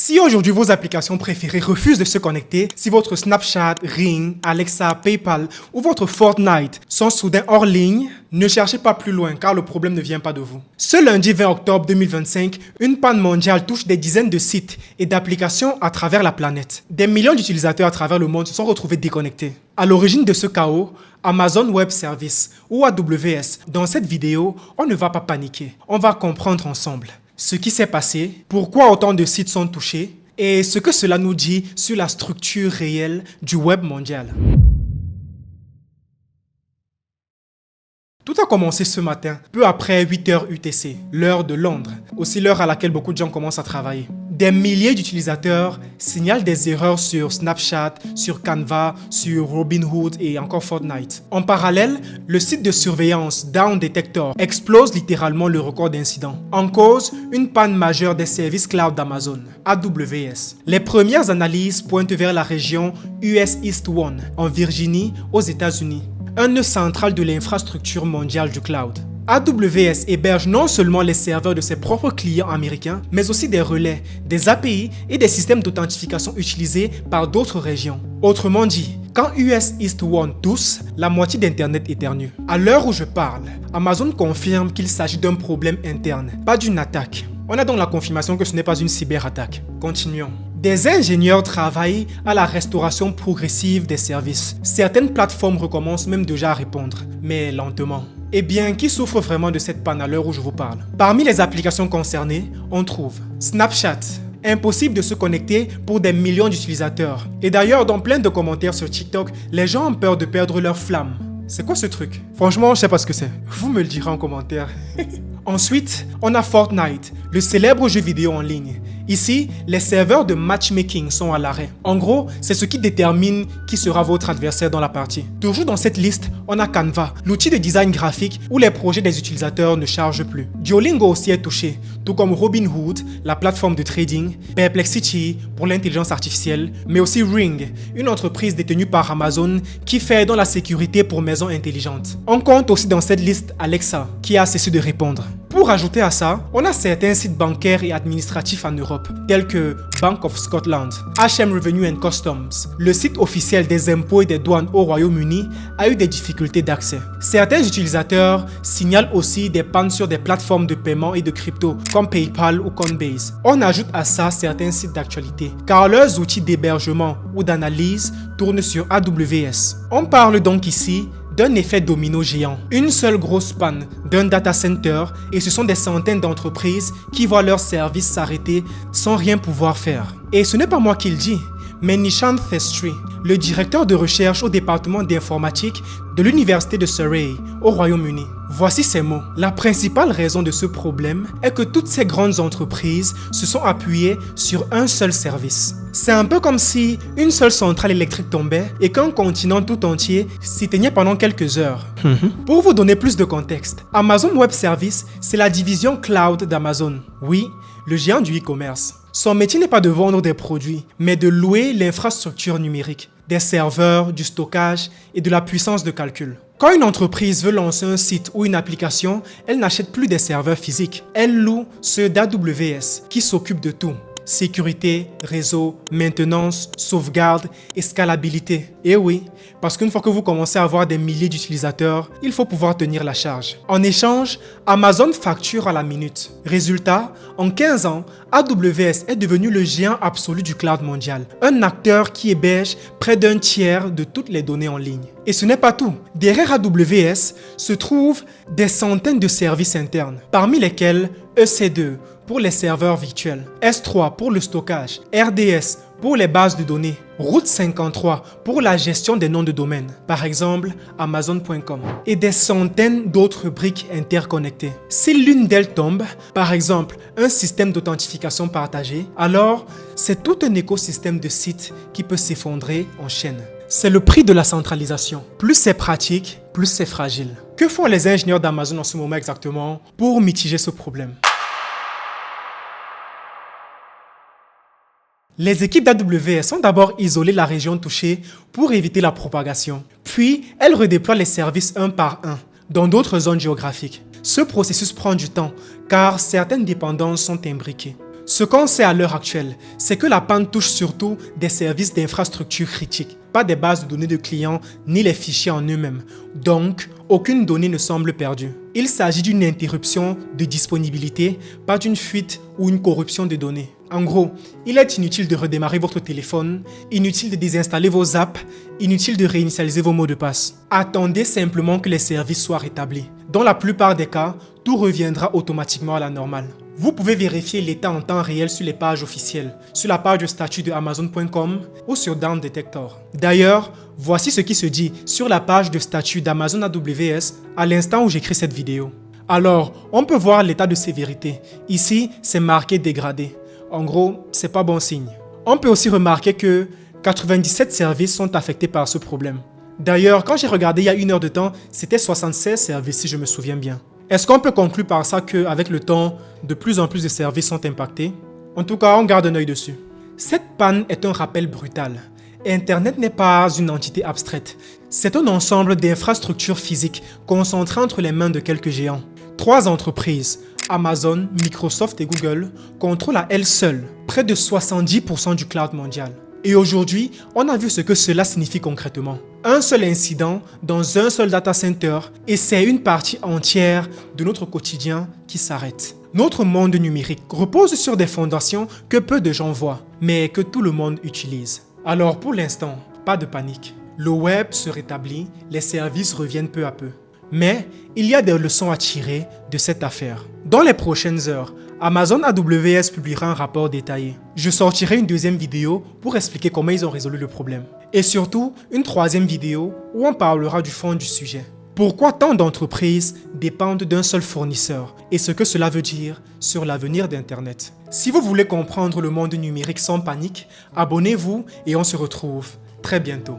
Si aujourd'hui vos applications préférées refusent de se connecter, si votre Snapchat, Ring, Alexa, PayPal ou votre Fortnite sont soudain hors ligne, ne cherchez pas plus loin car le problème ne vient pas de vous. Ce lundi 20 octobre 2025, une panne mondiale touche des dizaines de sites et d'applications à travers la planète. Des millions d'utilisateurs à travers le monde se sont retrouvés déconnectés. À l'origine de ce chaos, Amazon Web Services ou AWS. Dans cette vidéo, on ne va pas paniquer. On va comprendre ensemble ce qui s'est passé, pourquoi autant de sites sont touchés et ce que cela nous dit sur la structure réelle du web mondial. Tout a commencé ce matin, peu après 8h UTC, l'heure de Londres, aussi l'heure à laquelle beaucoup de gens commencent à travailler. Des milliers d'utilisateurs signalent des erreurs sur Snapchat, sur Canva, sur Robinhood et encore Fortnite. En parallèle, le site de surveillance Down Detector explose littéralement le record d'incidents. En cause, une panne majeure des services cloud d'Amazon, AWS. Les premières analyses pointent vers la région US East 1, en Virginie, aux États-Unis. Un nœud central de l'infrastructure mondiale du cloud. AWS héberge non seulement les serveurs de ses propres clients américains, mais aussi des relais, des API et des systèmes d'authentification utilisés par d'autres régions. Autrement dit, quand US East 1 tousse, la moitié d'Internet éternue. À l'heure où je parle, Amazon confirme qu'il s'agit d'un problème interne, pas d'une attaque. On a donc la confirmation que ce n'est pas une cyberattaque. Continuons. Des ingénieurs travaillent à la restauration progressive des services. Certaines plateformes recommencent même déjà à répondre, mais lentement. Eh bien, qui souffre vraiment de cette panne à l'heure où je vous parle? Parmi les applications concernées, on trouve Snapchat. Impossible de se connecter pour des millions d'utilisateurs. Et d'ailleurs, dans plein de commentaires sur TikTok, les gens ont peur de perdre leur flamme. C'est quoi ce truc? Franchement, je sais pas ce que c'est. Vous me le direz en commentaire. Ensuite, on a Fortnite, le célèbre jeu vidéo en ligne. Ici, les serveurs de matchmaking sont à l'arrêt. En gros, c'est ce qui détermine qui sera votre adversaire dans la partie. Toujours dans cette liste, on a Canva, l'outil de design graphique où les projets des utilisateurs ne chargent plus. Duolingo aussi est touché, tout comme Robinhood, la plateforme de trading, Perplexity pour l'intelligence artificielle, mais aussi Ring, une entreprise détenue par Amazon qui fait dans la sécurité pour maisons intelligentes. On compte aussi dans cette liste Alexa, qui a cessé de répondre. Pour ajouter à ça, on a certains sites bancaires et administratifs en Europe, tels que Bank of Scotland, HM Revenue and Customs. Le site officiel des impôts et des douanes au Royaume-Uni a eu des difficultés d'accès. Certains utilisateurs signalent aussi des pannes sur des plateformes de paiement et de crypto, comme PayPal ou Coinbase. On ajoute à ça certains sites d'actualité, car leurs outils d'hébergement ou d'analyse tournent sur AWS. On parle donc ici d'un effet domino géant. Une seule grosse panne d'un data center et ce sont des centaines d'entreprises qui voient leurs services s'arrêter sans rien pouvoir faire. Et ce n'est pas moi qui le dis, mais Nishant Thestri, le directeur de recherche au département d'informatique de l'université de Surrey, au Royaume-Uni. Voici ses mots. La principale raison de ce problème est que toutes ces grandes entreprises se sont appuyées sur un seul service. C'est un peu comme si une seule centrale électrique tombait et qu'un continent tout entier s'éteignait pendant quelques heures. Pour vous donner plus de contexte, Amazon Web Services, c'est la division cloud d'Amazon. Oui, le géant du e-commerce. Son métier n'est pas de vendre des produits, mais de louer l'infrastructure numérique, des serveurs, du stockage et de la puissance de calcul. Quand une entreprise veut lancer un site ou une application, elle n'achète plus des serveurs physiques. Elle loue ceux d'AWS qui s'occupent de tout. Sécurité, réseau, maintenance, sauvegarde et scalabilité. Et oui, parce qu'une fois que vous commencez à avoir des milliers d'utilisateurs, il faut pouvoir tenir la charge. En échange, Amazon facture à la minute. Résultat, en 15 ans, AWS est devenu le géant absolu du cloud mondial. Un acteur qui héberge près d'un tiers de toutes les données en ligne. Et ce n'est pas tout. Derrière AWS se trouvent des centaines de services internes, parmi lesquels EC2 pour les serveurs virtuels, S3 pour le stockage, RDS pour les bases de données, Route 53 pour la gestion des noms de domaine, par exemple Amazon.com, et des centaines d'autres briques interconnectées. Si l'une d'elles tombe, par exemple un système d'authentification partagé, alors c'est tout un écosystème de sites qui peut s'effondrer en chaîne. C'est le prix de la centralisation. Plus c'est pratique, plus c'est fragile. Que font les ingénieurs d'Amazon en ce moment exactement pour mitiger ce problème? Les équipes d'AWS ont d'abord isolé la région touchée pour éviter la propagation. Puis, elles redéploient les services un par un dans d'autres zones géographiques. Ce processus prend du temps car certaines dépendances sont imbriquées. Ce qu'on sait à l'heure actuelle, c'est que la panne touche surtout des services d'infrastructure critiques, pas des bases de données de clients ni les fichiers en eux-mêmes. Donc, aucune donnée ne semble perdue. Il s'agit d'une interruption de disponibilité, pas d'une fuite ou une corruption de données. En gros, il est inutile de redémarrer votre téléphone, inutile de désinstaller vos apps, inutile de réinitialiser vos mots de passe. Attendez simplement que les services soient rétablis. Dans la plupart des cas, tout reviendra automatiquement à la normale. Vous pouvez vérifier l'état en temps réel sur les pages officielles, sur la page de statut de Amazon.com ou sur Down Detector. D'ailleurs, voici ce qui se dit sur la page de statut d'Amazon AWS à l'instant où j'écris cette vidéo. Alors, on peut voir l'état de sévérité. Ici, c'est marqué dégradé. En gros, c'est pas bon signe. On peut aussi remarquer que 97 services sont affectés par ce problème. D'ailleurs, quand j'ai regardé il y a 1 heure de temps, c'était 76 services si je me souviens bien. Est-ce qu'on peut conclure par ça qu'avec le temps, de plus en plus de services sont impactés? En tout cas, on garde un œil dessus. Cette panne est un rappel brutal. Internet n'est pas une entité abstraite. C'est un ensemble d'infrastructures physiques concentrées entre les mains de quelques géants. 3 entreprises, Amazon, Microsoft et Google, contrôlent à elles seules près de 70% du cloud mondial. Et aujourd'hui, on a vu ce que cela signifie concrètement. Un seul incident dans un seul data center et c'est une partie entière de notre quotidien qui s'arrête. Notre monde numérique repose sur des fondations que peu de gens voient, mais que tout le monde utilise. Alors pour l'instant, pas de panique. Le web se rétablit, les services reviennent peu à peu. Mais il y a des leçons à tirer de cette affaire. Dans les prochaines heures, Amazon AWS publiera un rapport détaillé. Je sortirai une 2e vidéo pour expliquer comment ils ont résolu le problème. Et surtout, une 3e vidéo où on parlera du fond du sujet. Pourquoi tant d'entreprises dépendent d'un seul fournisseur et ce que cela veut dire sur l'avenir d'Internet. Si vous voulez comprendre le monde numérique sans panique, abonnez-vous et on se retrouve très bientôt.